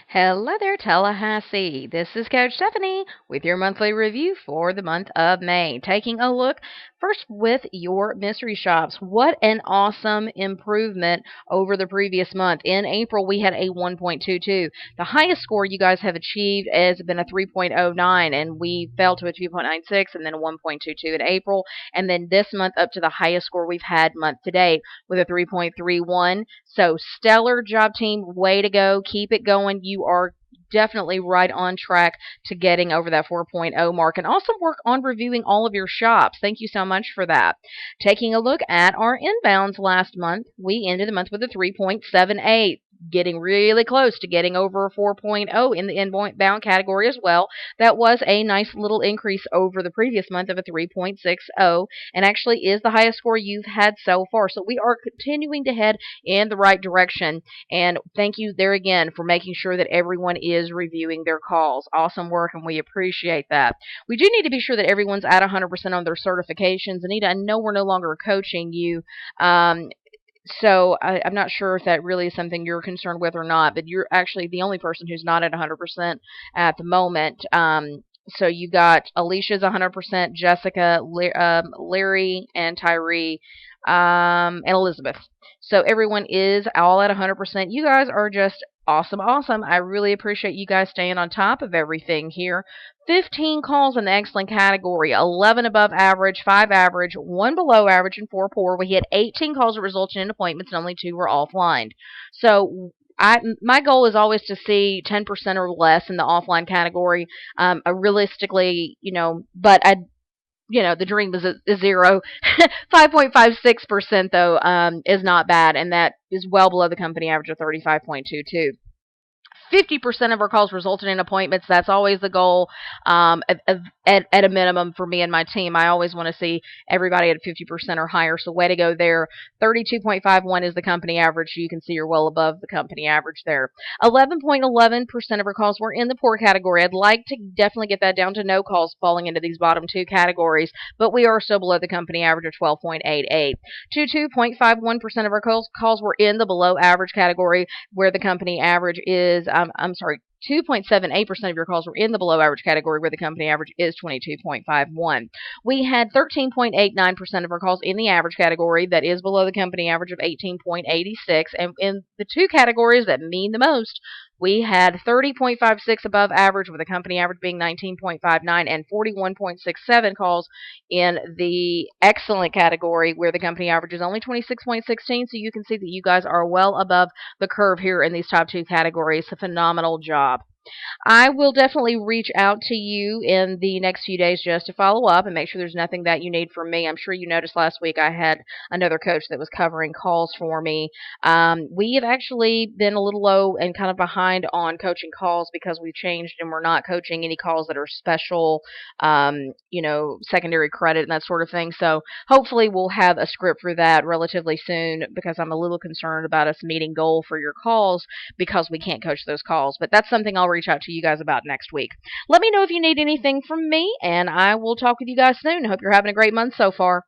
Hello there, Tallahassee. This is Coach Stephanie with your monthly review for the month of May. Taking a look first with your mystery shops. What an awesome improvement over the previous month. In April, we had a 1.22. The highest score you guys have achieved has been a 3.09, and we fell to a 2.96 and then a 1.22 in April. And then this month, up to the highest score we've had month to date with a 3.31. So stellar job, team. Way to go. Keep it going. You are definitely right on track to getting over that 4.0 mark. And also work on reviewing all of your shops. Thank you so much for that. Taking a look at our inbounds last month, we ended the month with a 3.78. Getting really close to getting over 4.0 in the inbound category as well. That was a nice little increase over the previous month of a 3.60 and actually is the highest score you've had so far. So we are continuing to head in the right direction. And thank you there again for making sure that everyone is reviewing their calls. Awesome work, and we appreciate that. We do need to be sure that everyone's at 100% on their certifications. Anita, I know we're no longer coaching you. So I'm not sure if that really is something you're concerned with or not, but you're actually the only person who's not at 100% at the moment. So you got Alicia's 100%, Jessica, Larry, and Tyree, and Elizabeth. So everyone is all at 100%. You guys are just awesome, awesome. I really appreciate you guys staying on top of everything here. 15 calls in the excellent category, 11 above average, 5 average, 1 below average, and 4 poor. We had 18 calls that resulted in appointments, and only 2 were offline. So my goal is always to see 10% or less in the offline category. Realistically, but the dream is zero. 5.56% though is not bad, and that is well below the company average of 35.22. 50% of our calls resulted in appointments. That's always the goal, at a minimum for me and my team. I always want to see everybody at 50% or higher, so way to go there. 32.51 is the company average, so you can see you're well above the company average there. 11.11% of our calls were in the poor category. I'd like to definitely get that down to no calls falling into these bottom two categories, but we are still below the company average of 12.88. 22.51% of our calls were in the below average category, where the company average is, 2.78% of your calls were in the below average category, where the company average is 22.51. We had 13.89% of our calls in the average category, that is below the company average of 18.86. And in the two categories that mean the most, we had 30.56 above average, with the company average being 19.59, and 41.67 calls in the excellent category, where the company average is only 26.16. So you can see that you guys are well above the curve here in these top two categories. A phenomenal job. I will definitely reach out to you in the next few days just to follow up and make sure there's nothing that you need from me. I'm sure you noticed last week I had another coach that was covering calls for me. We have actually been a little low and kind of behind on coaching calls because we've changed and we're not coaching any calls that are special, secondary credit and that sort of thing. So hopefully we'll have a script for that relatively soon, because I'm a little concerned about us meeting goal for your calls because we can't coach those calls. But that's something I'll reach out to you guys about next week. Let me know if you need anything from me, and I will talk with you guys soon. Hope you're having a great month so far.